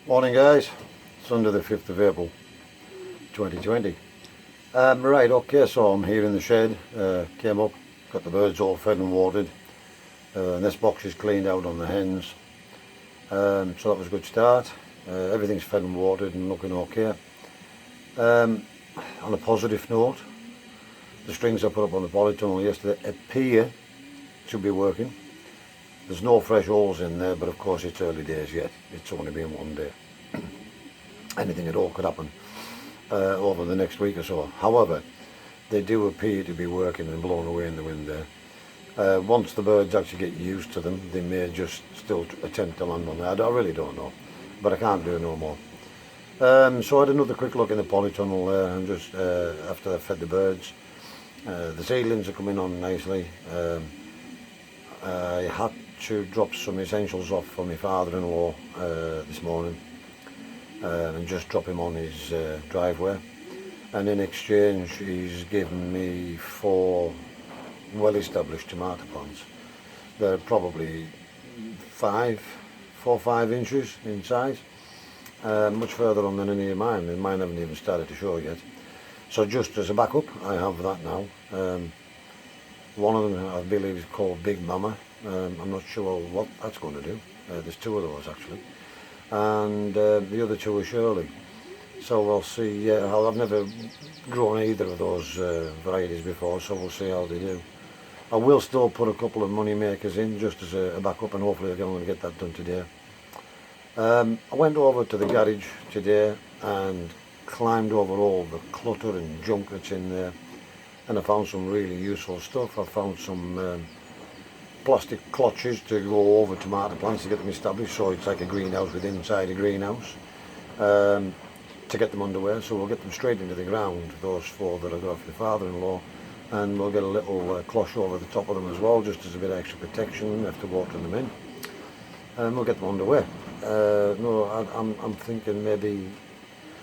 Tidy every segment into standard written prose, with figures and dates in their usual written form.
Morning guys, Sunday the 5th of April 2020. Right, okay, so I'm here in the shed, came up, got the birds all fed and watered, this box is cleaned out on the hens, so that was a good start. Everything's fed and watered and looking okay. On a positive note, the strings I put up on the polytunnel yesterday appear to be working. There's no fresh holes in there, but of course it's early days yet. It's only been one day. Anything at all could happen over the next week or so. However, they do appear to be working and blown away in the wind there. Once the birds actually get used to them, they may just still attempt to land on there. I really don't know, but I can't do no more. So I had another quick look in the polytunnel there, and just after I fed the birds. The seedlings are coming on nicely. I had to drop some essentials off for my father-in-law this morning and just drop him on his driveway, and in exchange he's given me 4 well-established tomato plants. They're probably 4 or 5 inches in size, much further on than any of mine, and mine haven't even started to show yet. So just as a backup, I have that now. One of them I believe is called Big Mama. I'm not sure what that's going to do. There's 2 of those actually, and the other 2 are Shirley. So we'll see. I've never grown either of those varieties before, so we'll see how they do. I will still put a couple of money makers in just as a backup, and hopefully I'm going to get that done today. I went over to the garage today and climbed over all the clutter and junk that's in there, and I found some really useful stuff. I found some plastic clutches to go over tomato plants to get them established, so it's like a greenhouse within inside a greenhouse, to get them underway. So we'll get them straight into the ground, those 4 that I got off the father-in-law, and we'll get a little cloche over the top of them as well, just as a bit of extra protection after watering them in, and we'll get them underway. No, I'm thinking maybe,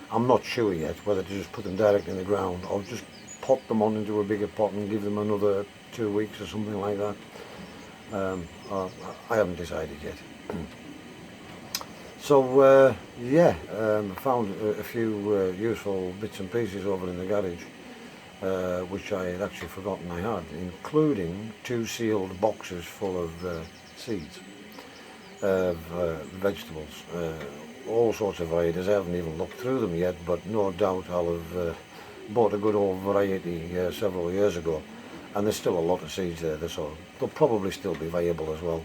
I'm not sure yet whether to just put them directly in the ground or just pot them on into a bigger pot and give them another 2 weeks or something like that. I haven't decided yet. So yeah, I found a few useful bits and pieces over in the garage, which I had actually forgotten I had, including 2 sealed boxes full of seeds of vegetables, all sorts of varieties. I haven't even looked through them yet, but no doubt I'll have bought a good old variety several years ago, and there's still a lot of seeds there, so they'll probably still be viable as well.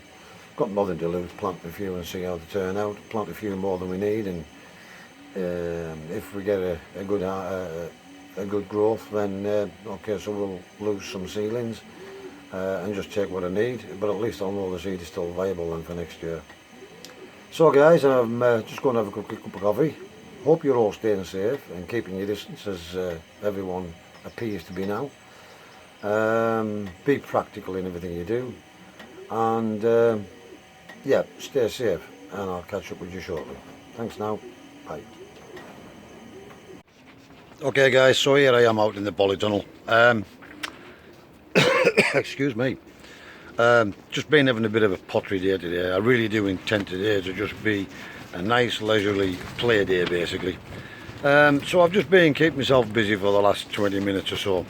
Got nothing to lose, plant a few and see how they turn out. Plant a few more than we need, and if we get a good growth, then okay, so we'll lose some seedlings and just take what I need, but at least I'll know the seed is still viable then for next year. So guys, I'm just going to have a quick cup of coffee. Hope you're all staying safe and keeping your distance, as everyone appears to be now. Be practical in everything you do, and yeah, stay safe, and I'll catch up with you shortly. Thanks now, bye. Okay guys, so here I am out in the polytunnel. Excuse me. Just been having a bit of a pottery day today. I really do intend today to just be a nice leisurely play day basically. So I've just been keeping myself busy for the last 20 minutes or so.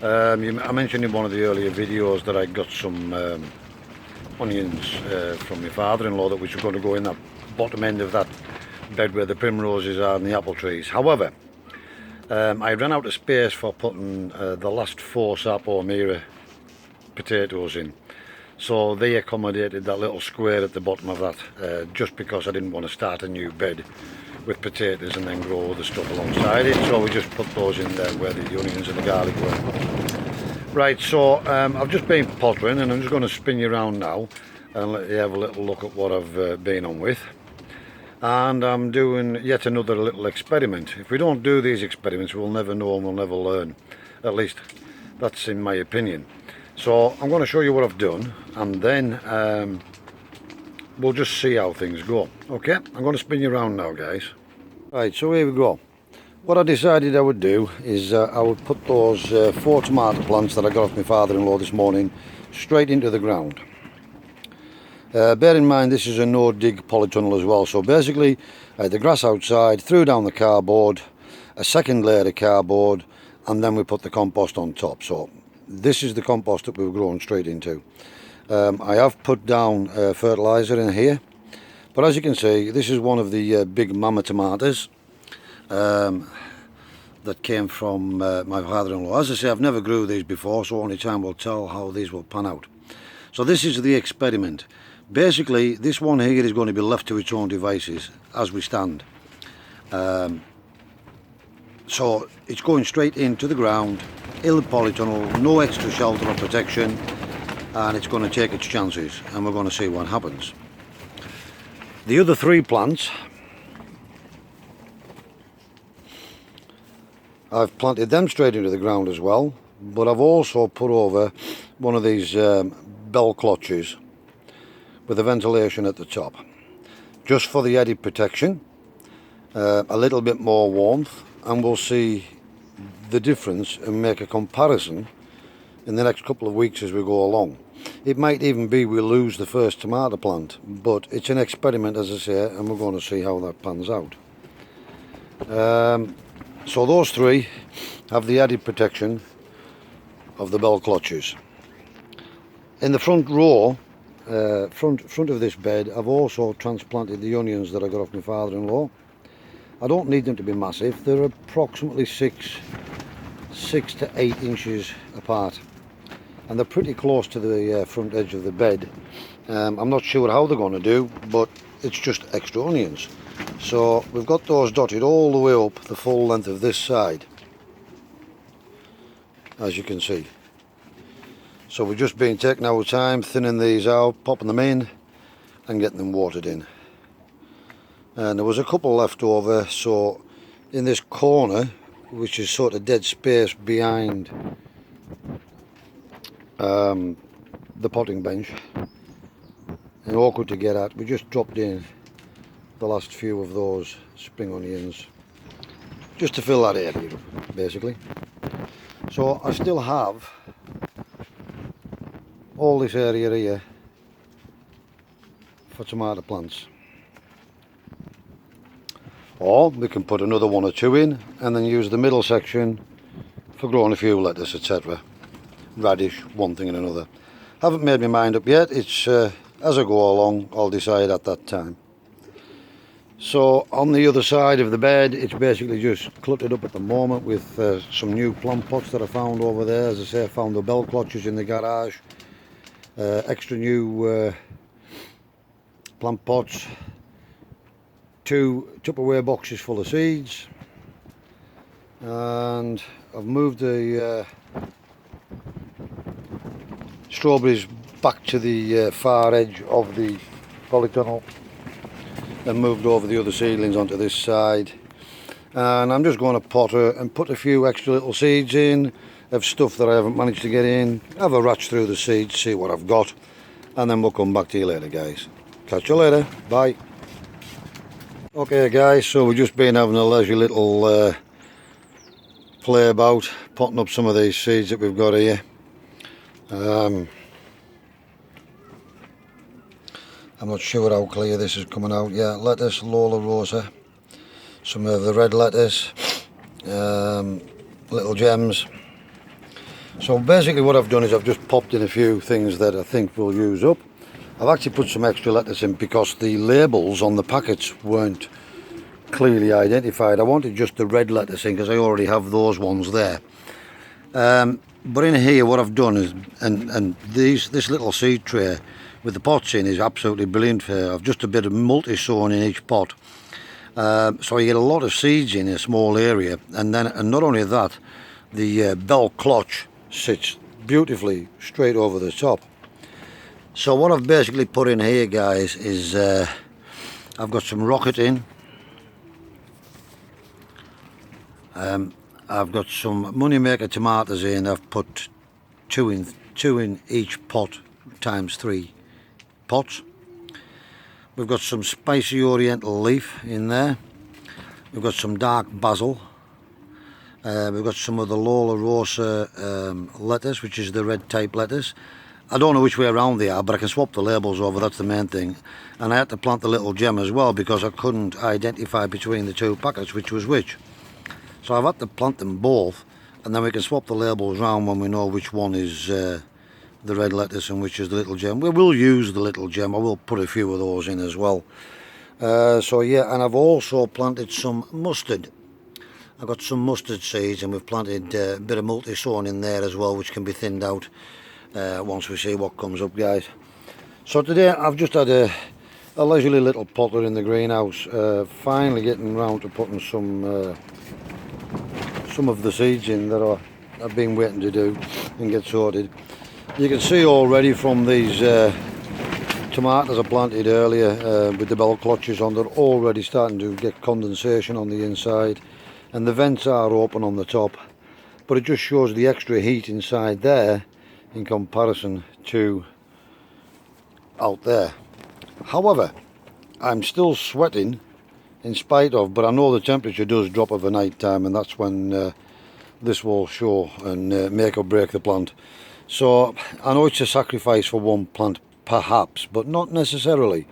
I mentioned in one of the earlier videos that I got some onions from my father-in-law, that which are going to go in that bottom end of that bed where the primroses are and the apple trees. However, I ran out of space for putting the last 4 Sapo Mira potatoes in, so they accommodated that little square at the bottom of that, just because I didn't want to start a new bed with potatoes and then grow other stuff alongside it. So we just put those in there where the onions and the garlic were. Right, so I've just been pottering, and I'm just going to spin you around now and let you have a little look at what I've been on with. And I'm doing yet another little experiment. If we don't do these experiments, we'll never know and we'll never learn. At least that's in my opinion. So I'm going to show you what I've done, and then we'll just see how things go. Okay, I'm going to spin you around now guys. Right, so here we go. What I decided I would do is I would put those 4 tomato plants that I got off my father-in-law this morning straight into the ground. Bear in mind this is a no dig polytunnel as well, so basically I had the grass outside, threw down the cardboard, a second layer of cardboard, and then we put the compost on top. So this is the compost that we've grown straight into. I have put down fertiliser in here, but as you can see this is one of the big mama tomatoes that came from my father-in-law. As I say, I've never grew these before, so only time will tell how these will pan out. So this is the experiment. Basically this one here is going to be left to its own devices as we stand. So it's going straight into the ground, in the polytunnel, no extra shelter or protection, and it's going to take its chances, and we're going to see what happens. The other three plants, I've planted them straight into the ground as well, but I've also put over one of these bell clutches with a ventilation at the top, just for the added protection, a little bit more warmth, and we'll see the difference and make a comparison in the next couple of weeks as we go along. It might even be we lose the first tomato plant, but it's an experiment, as I say, and we're going to see how that pans out. So those three have the added protection of the bell clutches. In the front row, front of this bed, I've also transplanted the onions that I got off my father-in-law. I don't need them to be massive. They're approximately 6 to 8 inches apart, and they're pretty close to the front edge of the bed. I'm not sure how they're going to do, but it's just extra onions. So we've got those dotted all the way up the full length of this side, as you can see. So we've just been taking our time, thinning these out, popping them in and getting them watered in. And there was a couple left over, so in this corner, which is sort of dead space behind the potting bench and awkward to get at, we just dropped in the last few of those spring onions just to fill that area up, basically. So I still have all this area here for tomato plants, or we can put another 1 or 2 in and then use the middle section for growing a few lettuce, etc. Radish, one thing and another. Haven't made my mind up yet. It's as I go along, I'll decide at that time. So on the other side of the bed, it's basically just cluttered up at the moment with some new plant pots that I found over there. As I say, I found the bell clutches in the garage, extra new plant pots, 2 Tupperware boxes full of seeds, and I've moved the strawberries back to the far edge of the polytunnel and moved over the other seedlings onto this side, and I'm just going to potter and put a few extra little seeds in of stuff that I haven't managed to get in, have a ratch through the seeds, see what I've got, and then we'll come back to you later, guys. Catch you later, bye. Okay guys, so we've just been having a leisure little play about potting up some of these seeds that we've got here. I'm not sure how clear this is coming out. Yeah, lettuce, Lola Rosa, some of the red lettuce, little gems. So basically what I've done is I've just popped in a few things that I think will use up. I've actually put some extra lettuce in because the labels on the packets weren't clearly identified. I wanted just the red lettuce in because I already have those ones there. But in here what I've done is, and this little seed tray with the pots in is absolutely brilliant for, I've just a bit of multi-sown in each pot. So you get a lot of seeds in a small area, and not only that, the bell clutch sits beautifully straight over the top. So what I've basically put in here, guys, is I've got some rocket in, I've got some Moneymaker tomatoes in. I've put two in each pot times 3 pots. We've got some spicy oriental leaf in there. We've got some dark basil. We've got some of the Lola Rosa lettuce, which is the red type lettuce. I don't know which way around they are, but I can swap the labels over, that's the main thing. And I had to plant the little gem as well because I couldn't identify between the two packets which was which. So I've had to plant them both, and then we can swap the labels round when we know which one is the red lettuce and which is the little gem. We will use the little gem, I will put a few of those in as well. So yeah, and I've also planted some mustard. I've got some mustard seeds, and we've planted a bit of multi-sown in there as well, which can be thinned out once we see what comes up, guys. So today I've just had a leisurely little potter in the greenhouse, finally getting round to putting some of the seeds in that I've been waiting to do and get sorted. You can see already from these tomatoes I planted earlier with the bell clutches on, they're already starting to get condensation on the inside, and the vents are open on the top, but it just shows the extra heat inside there in comparison to out there. However, I'm still sweating in spite of, but I know the temperature does drop over night time, and that's when this will show and make or break the plant. So I know it's a sacrifice for one plant perhaps, but not necessarily.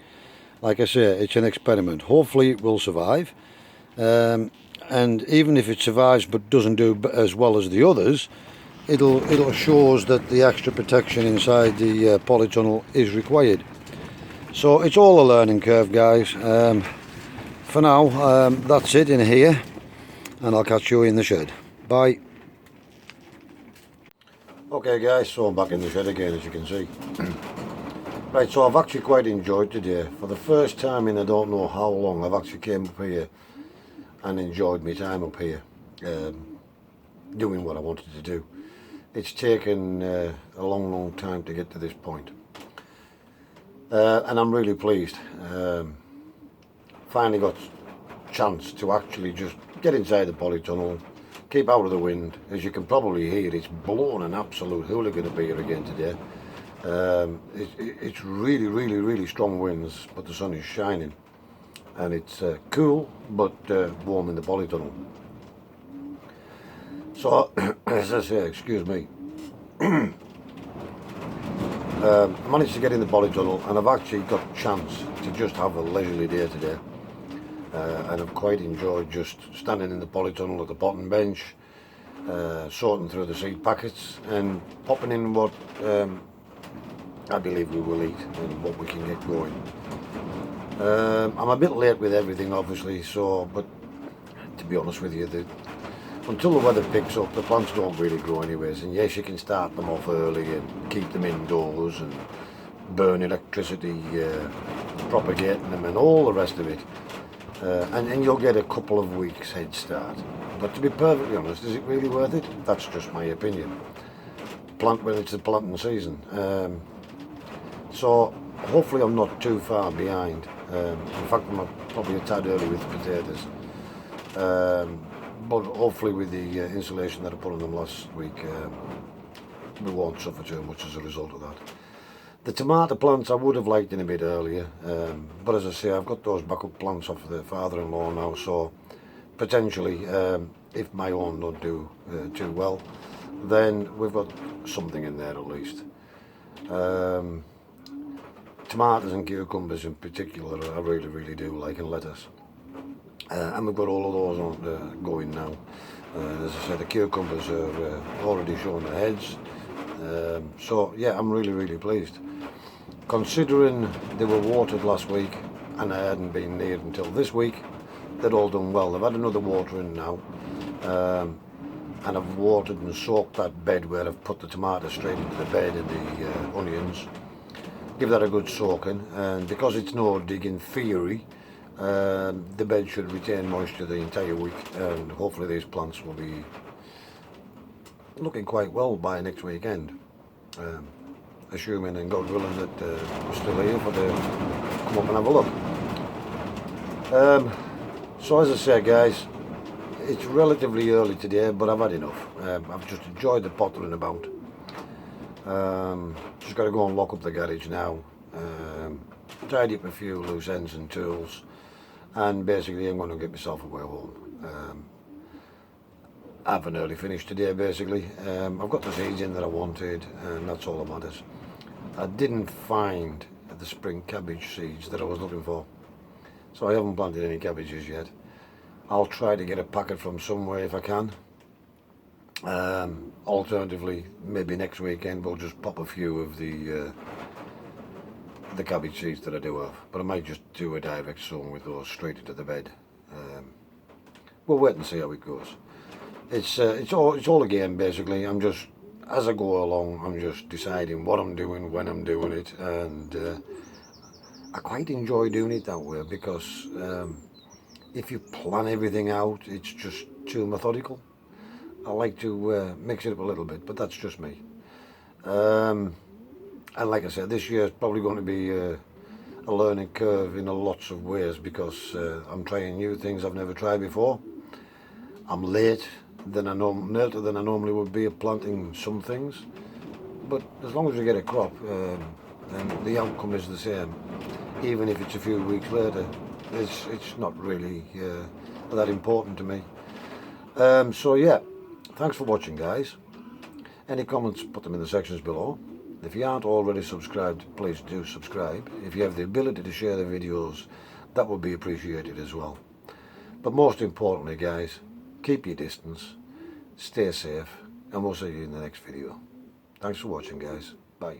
Like I say, it's an experiment. Hopefully it will survive, and even if it survives but doesn't do as well as the others, it'll show us that the extra protection inside the polytunnel is required. So it's all a learning curve, guys. For now, that's it in here, and I'll catch you in the shed. Bye. Okay guys, so I'm back in the shed again, as you can see. Right, so I've actually quite enjoyed today. For the first time in I don't know how long, I've actually came up here and enjoyed my time up here, doing what I wanted to do. It's taken a long time to get to this point, and I'm really pleased. Finally got a chance to actually just get inside the polytunnel, keep out of the wind. As you can probably hear, it's blowing an absolute hooligan up here again today. It's really strong winds, but the sun is shining, and it's cool but warm in the polytunnel. So as I say, excuse me, I managed to get in the polytunnel, and I've actually got a chance to just have a leisurely day today, and I've quite enjoyed just standing in the polytunnel at the potting bench, sorting through the seed packets and popping in what I believe we will eat and what we can get going. I'm a bit late with everything obviously, so, but to be honest with you, until the weather picks up, the plants don't really grow anyways. And yes, you can start them off early and keep them indoors and burn electricity propagating them and all the rest of it, and you'll get a couple of weeks head start. But to be perfectly honest, is it really worth it? That's just my opinion. Plant when it's the planting season. So hopefully I'm not too far behind. In fact, I'm probably a tad early with the potatoes. But hopefully with the insulation that I put on them last week, we won't suffer too much as a result of that. The tomato plants I would have liked in a bit earlier, but as I say, I've got those backup plants off the father-in-law now, so potentially, if my own don't do too well, then we've got something in there at least. Tomatoes and cucumbers in particular I really do like, and lettuce. And we've got all of those on going now. As I said, the cucumbers are already showing their heads. So yeah, I'm really pleased. Considering they were watered last week and I hadn't been near until this week, they'd all done well. They've had another watering now, and I've watered and soaked that bed where I've put the tomatoes straight into the bed and the onions. Give that a good soaking, and because it's no dig in theory, the bed should retain moisture the entire week, and hopefully these plants will be looking quite well by next weekend, assuming and God willing that we're still here for the come up and have a look. So as I say guys, it's relatively early today, but I've had enough. I've just enjoyed the pottering about. Just got to go and lock up the garage now, tidy up a few loose ends and tools, and basically I'm going to get myself a way home. Have an early finish today basically. I've got the seeds in that I wanted, and that's all that matters. I didn't find the spring cabbage seeds that I was looking for, so I haven't planted any cabbages yet. I'll try to get a packet from somewhere if I can. Alternatively, maybe next weekend we'll just pop a few of the cabbage seeds that I do have, but I might just do a direct sowing with those straight into the bed. We'll wait and see how it goes. It's all a game basically. I'm just, as I go along, I'm just deciding what I'm doing, when I'm doing it, and I quite enjoy doing it that way, because if you plan everything out, it's just too methodical. I like to mix it up a little bit, but that's just me. And like I said, this year is probably going to be a learning curve in lots of ways, because I'm trying new things I've never tried before. I'm later than I normally would be at planting some things, but as long as we get a crop, then the outcome is the same, even if it's a few weeks later. It's not really that important to me. So yeah, thanks for watching, guys. Any comments, put them in the sections below. If you aren't already subscribed, please do subscribe. If you have the ability to share the videos, that would be appreciated as well. But most importantly, guys, keep your distance, stay safe, and we'll see you in the next video. Thanks for watching, guys. Bye.